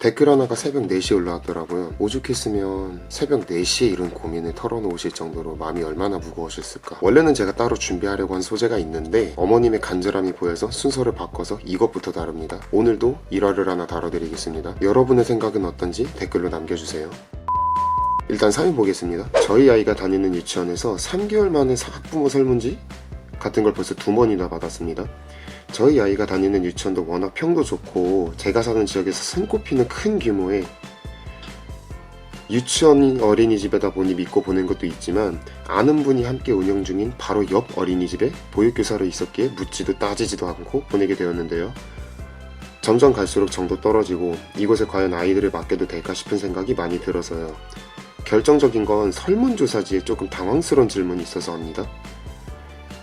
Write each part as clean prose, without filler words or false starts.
댓글 하나가 새벽 4시에 올라왔더라고요. 오죽했으면 새벽 4시에 이런 고민을 털어놓으실 정도로 마음이 얼마나 무거우셨을까. 원래는 제가 따로 준비하려고 한 소재가 있는데 어머님의 간절함이 보여서 순서를 바꿔서 이것부터 다룹니다. 오늘도 일화를 하나 다뤄드리겠습니다. 여러분의 생각은 어떤지 댓글로 남겨주세요. 일단 사연 보겠습니다. 저희 아이가 다니는 유치원에서 3개월 만에 학부모 설문지 같은 걸 벌써 2번이나 받았습니다. 저희 아이가 다니는 유치원도 워낙 평도 좋고 제가 사는 지역에서 손꼽히는 큰 규모의 유치원 어린이집에다 보니 믿고 보낸 것도 있지만 아는 분이 함께 운영 중인 바로 옆 어린이집에 보육교사로 있었기에 묻지도 따지지도 않고 보내게 되었는데요. 점점 갈수록 정도 떨어지고 이곳에 과연 아이들을 맡겨도 될까 싶은 생각이 많이 들어서요. 결정적인 건 설문조사지에 조금 당황스러운 질문이 있어서 합니다.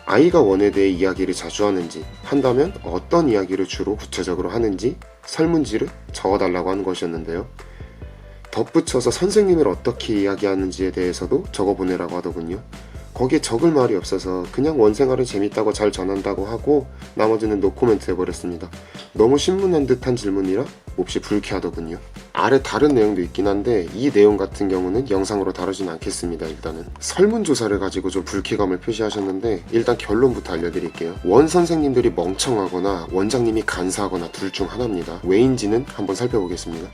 아이가 원에 대해 이야기를 자주 하는지, 한다면 어떤 이야기를 주로 구체적으로 하는지 설문지를 적어달라고 하는 것이었는데요. 덧붙여서 선생님을 어떻게 이야기하는지에 대해서도 적어보내라고 하더군요. 거기에 적을 말이 없어서 그냥 원생활을 재밌다고 잘 전한다고 하고 나머지는 노코멘트 해버렸습니다. 너무 신문한 듯한 질문이라 몹시 불쾌하더군요. 아래 다른 내용도 있긴 한데 이 내용 같은 경우는 영상으로 다루진 않겠습니다. 일단은 설문조사를 가지고 좀 불쾌감을 표시하셨는데 일단 결론부터 알려드릴게요. 원 선생님들이 멍청하거나 원장님이 간사하거나 둘 중 하나입니다. 왜인지는 한번 살펴보겠습니다.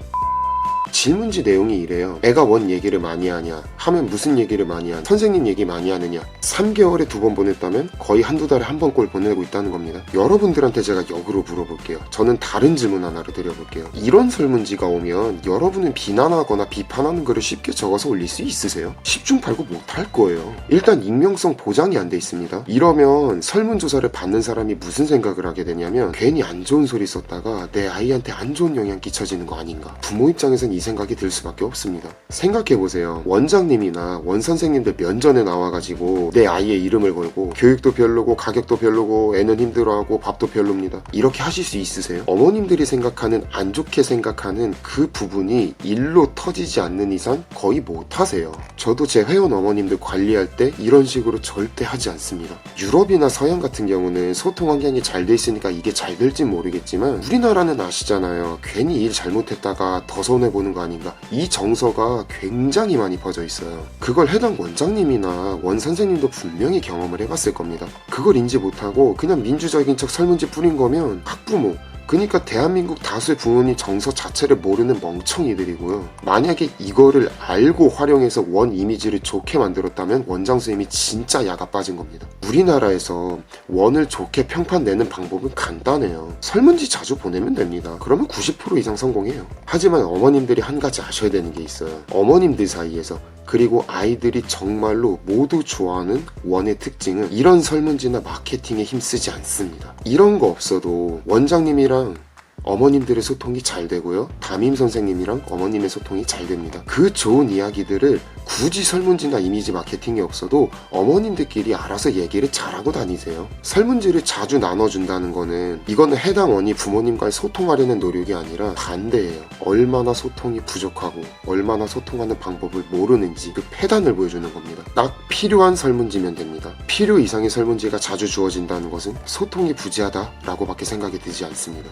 질문지 내용이 이래요. 애가 원 얘기를 많이 하냐, 하면 무슨 얘기를 많이 하냐, 선생님 얘기 많이 하느냐. 3개월에 2번 보냈다면 거의 한두 달에 한 번 꼴 보내고 있다는 겁니다. 여러분들한테 제가 역으로 물어볼게요. 저는 다른 질문 하나를 드려볼게요. 이런 설문지가 오면 여러분은 비난하거나 비판하는 글을 쉽게 적어서 올릴 수 있으세요? 10중 8구 못할 거예요. 일단 익명성 보장이 안 돼 있습니다. 이러면 설문조사를 받는 사람이 무슨 생각을 하게 되냐면 괜히 안 좋은 소리 썼다가 내 아이한테 안 좋은 영향 끼쳐지는 거 아닌가. 부모 입장에선 이 생각이 들 수밖에 없습니다. 생각해보세요. 원장님이나 원선생님들 면전에 나와가지고 내 아이의 이름을 걸고 교육도 별로고 가격도 별로고 애는 힘들어하고 밥도 별로입니다. 이렇게 하실 수 있으세요? 어머님들이 생각하는 안 좋게 생각하는 그 부분이 일로 터지지 않는 이상 거의 못하세요. 저도 제 회원 어머님들 관리할 때 이런 식으로 절대 하지 않습니다. 유럽이나 서양 같은 경우는 소통 환경이 잘 돼 있으니까 이게 잘 될진 모르겠지만 우리나라는 아시잖아요. 괜히 일 잘못했다가 더 손해보는 거 아닌가. 이 정서가 굉장히 많이 퍼져 있어요. 그걸 해당 원장님이나 원 선생님도 분명히 경험을 해봤을 겁니다. 그걸 인지 못하고 그냥 민주적인 척 설문지 뿌린 거면 학부모, 그러니까 대한민국 다수의 부모님 정서 자체를 모르는 멍청이들이고요. 만약에 이거를 알고 활용해서 원 이미지를 좋게 만들었다면 원장 선생님이 진짜 야가 빠진 겁니다. 우리나라에서 원을 좋게 평판내는 방법은 간단해요. 설문지 자주 보내면 됩니다. 그러면 90% 이상 성공해요. 하지만 어머님들이 한 가지 아셔야 되는 게 있어요. 어머님들 사이에서 그리고 아이들이 정말로 모두 좋아하는 원의 특징은 이런 설문지나 마케팅에 힘쓰지 않습니다. 이런 거 없어도 원장님이랑 어머님들의 소통이 잘 되고요. 담임 선생님이랑 어머님의 소통이 잘 됩니다. 그 좋은 이야기들을 굳이 설문지나 이미지 마케팅이 없어도 어머님들끼리 알아서 얘기를 잘하고 다니세요. 설문지를 자주 나눠준다는 거는 이거는 해당 원이 부모님과의 소통하려는 노력이 아니라 반대예요. 얼마나 소통이 부족하고 얼마나 소통하는 방법을 모르는지 그 패단을 보여주는 겁니다. 딱 필요한 설문지면 됩니다. 필요 이상의 설문지가 자주 주어진다는 것은 소통이 부재하다라고 밖에 생각이 들지 않습니다.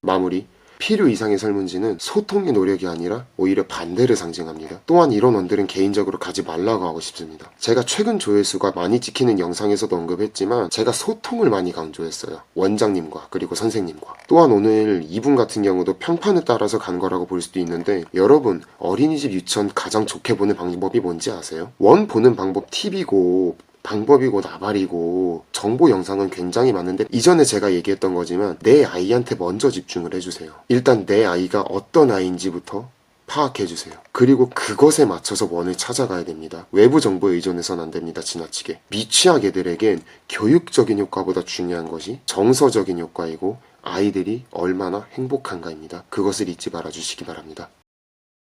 마무리. 필요 이상의 설문지는 소통의 노력이 아니라 오히려 반대를 상징합니다. 또한 이런 원들은 개인적으로 가지 말라고 하고 싶습니다. 제가 최근 조회수가 많이 찍히는 영상에서도 언급했지만 제가 소통을 많이 강조했어요. 원장님과 그리고 선생님과. 또한 오늘 이분 같은 경우도 평판에 따라서 간 거라고 볼 수도 있는데 여러분 어린이집 유치원 가장 좋게 보는 방법이 뭔지 아세요? 원 보는 방법 팁이고 방법이고 나발이고 정보 영상은 굉장히 많은데 이전에 제가 얘기했던 거지만 내 아이한테 먼저 집중을 해주세요. 일단 내 아이가 어떤 아이인지부터 파악해주세요. 그리고 그것에 맞춰서 원을 찾아가야 됩니다. 외부 정보에 의존해서는 안 됩니다. 지나치게. 미취학 애들에겐 교육적인 효과보다 중요한 것이 정서적인 효과이고 아이들이 얼마나 행복한가입니다. 그것을 잊지 말아주시기 바랍니다.